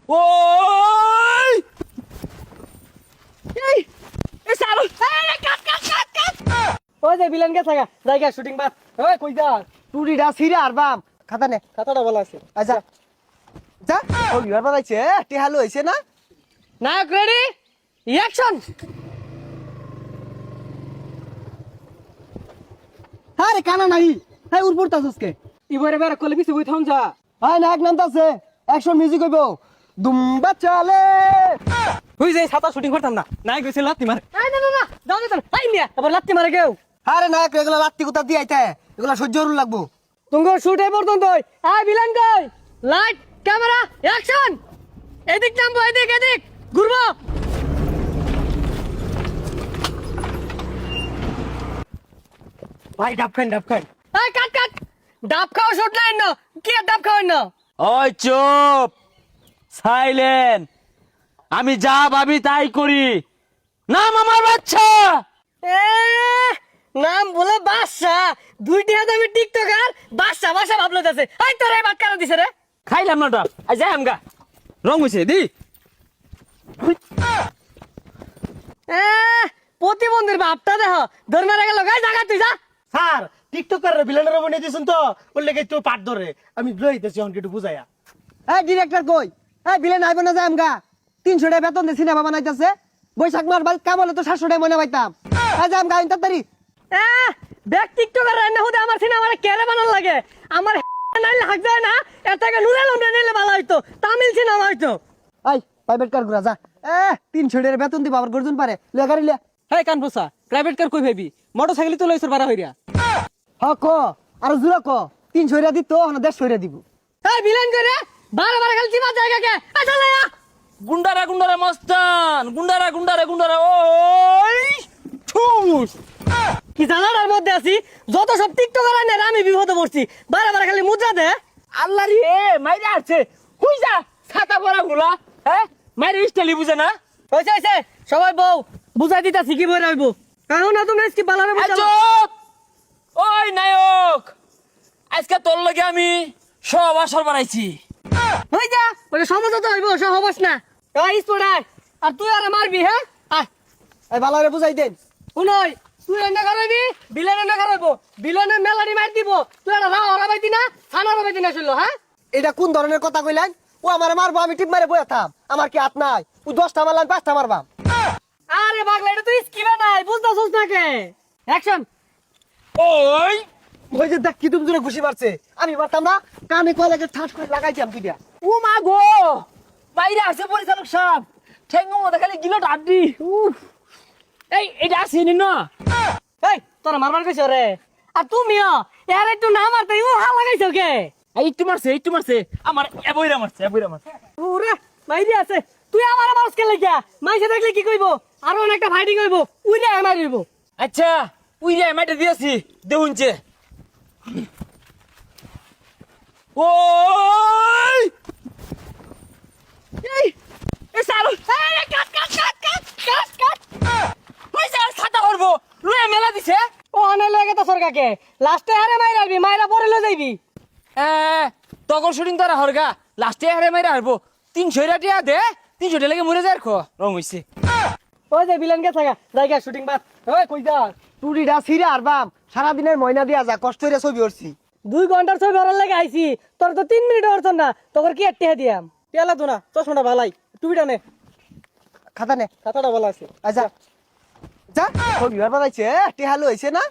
ওই এই এই সারো এই কাট কাট কাট কাট ওই যে ভিলেন গেছে জায়গা শুটিং বাস ওই কই যা টুরিটা ছিড়ে আর বাম খাতা নে খাতাটা বলা আছে আচ্ছা যা ও বিবার বানাইছে টিহালু হইছে না নায়ক রেডি অ্যাকশন আরে কানা নাই হ্যাঁ উর পড়তাছস কে ইবারে বের করলে বিসি বই থাম যা হ্যাঁ নায়ক নামতাছে অ্যাকশন মিউজিক হইব দুম্বা চলে হই যাই ছাতা শুটিং করতাম না নায়ক কইছে লাত্তি মারে এই না না না দাও দে আই মিয়া আবার লাত্তি মারে কেউ আরে নায়ক এগুলা লাত্তি কুতা দি আইতে এগুলা সহ্য করুন লাগবো তুমি শুটে পর্যন্ত আই ভিলেন কই লাইট ক্যামেরা অ্যাকশন এদিক নামবো এদিক এদিক ঘুরবো ভাই ডাব খান এই কাট কাট ডাব খাওয়া শুট নাই না কি আর ডাব খাওয়াই না ওই চুপ সাইলেন্ট আমি যা ভাবি তাই করি নাম আমার বাচ্চা এ নাম বলে বাদশা দুইটি হাতে আমি টিকটকার বাদশা বাদশা ভাবলো যাচ্ছে এই তোরে ভাত কারা দিছে রে খাইলাম না ডাব আই যাই আমগা রং হইছে দি এ প্রতিবন্ধীর ভাবটা দেখ ধর মারা গেল গাই জায়গা তুই যা স্যার টিকটকার ভিলেনের বনে দিছেন তো বললে কি তো পাট ধরে আমি লইতেছি অন একটু বুঝাইয়া এই ডিরেক্টর কই এই ভিলেন আইব না যায় আমগা 300 টাকা বেতন দিয়ে সিনেমা বানাইতাছে বৈশাখ মাস বাল কাম হলে তো 700 টাকা মনে পাইতাম এই যে আমগা ইন্তারি এ ব্যাক টিকটকার রান্না হতে আমার সিনেমারে কেরে বানান লাগে আমার নাইলে হাক যায় না এটাকে নুরে লমরে নিলে ভালো হইতো তামিল সিনেমা হইতো এই প্রাইভেট কার ঘুরা যা 300 টাকা বেতন দিব আবার গর্জন পারে লে গাড়ি লে হেই কানপুসা প্রাইভেট কার কই ভাবি মোটরসাইকেল তো লইছর বাড়া হইরা হ ক আর জুরা ক 300 টাকা দিত না 150 টাকা দিব এই ভিলেন করে বারে বারে খালি চিবা জায়গা কে চলে আ গুন্ডারা গুন্ডারা মস্তান গুন্ডারা গুন্ডারা গুন্ডারা ওই ঠুস কি জানার মধ্যে আছি যত সব টিকটকার আইনে আমি বিপদে পড়ছি বারে বারে খালি মুদ্রা দে আল্লাহ রে মাইরে আছে কই যা ছাতা পরা গুলা হ্যাঁ মাইরে স্টাইলি বুঝে না হইছে সবাই বউ বুঝাই দিতাছি কি বই রাখবো কারণ না তুমি কি বালারে এই বুঝাবো চুপ ওই নায়ক আজকে তোর লগে আমি সব আসর বানাইছি হই যা ওরে সমঝোতা হইবো সহবাস না এই স্পোর্টার আর তুই আর মারবি হ্যাঁ আয় এই বালারে বুঝাই দেন শুনই তুই এন্ডা করাইবি বিলেন এন্ডা করাইবো বিলেনের মেলারি মার দিব তুই আর রাও হরাবাইতি না থানা হরাবাইতি না শুনলো হ্যাঁ এটা কোন ধরনের কথা কইলেন ও আমারে মারবো আমি টিপ মারে বইয়া থাম আমার কি হাত নাই ও 10টা মারলাম 5টা মারবাম আরে পাগলা এটা তুই স্কিমে নাই বুঝতাছস না কে অ্যাকশন ওই ওই যে দেখ কি তুমি জোরে ঘুষি মারছে আমি মারতাম না কানে কয়লাকে ঠাস করে লাগাইছিলাম দুইটা ও মা গো বাইরে আছে পরিচালক সাহেব ঠেঙ্গো মধ্যে খালি গিলো ডাড্ডি এই এটা আসেনি না এই তোরা মারবার কইছ রে আর তুমিও এর একটু না মারতে ও হা লাগাইছো কে এই একটু মারছে আমার এবইরা মারছে ওরে মাইরি আছে তুই আমার মারস কে লাগিয়া মাইসে দেখলে কি কইবো আর অনেকটা ফাইটিং হইবো উইলে আমার হইবো আচ্ছা উই রে মাইটা দিয়েছি দেউনছে ওই এই এ সারো এই কাট কাট কাট কাট কাট কাট ওই যা ছাতা করবো লয়ে মেলা দিছে ও অনে লাগে তো সরকাকে লাস্টে হারে মাইরাবি মাইরা পরে লই যাইবি তখন শুটিং তারা হরগা লাস্টে হারে মাইরা হারবো 300 টাকা দে 300 টাকা লাগে মরে যায় খো রং হইছে ওই যে ভিলেন গেছে জায়গা শুটিং বাস ওই কই যা টুরিটা ছিড়ে আর বাম সারা দিনের ময়না দিয়া যা কষ্ট হইরা ছবি উঠছি 2 ঘন্টার ছবি ভরার লাগে আইছি তোর তো 3 মিনিট হরছ না তোর কি একটা দিয়াম পেলা তো না চশমাটা ভালাই টুপিটা নে খাতা নে খাতাটা ভালো আছে আচ্ছা যা ছবি আর বানাইছে টিহালু হইছে না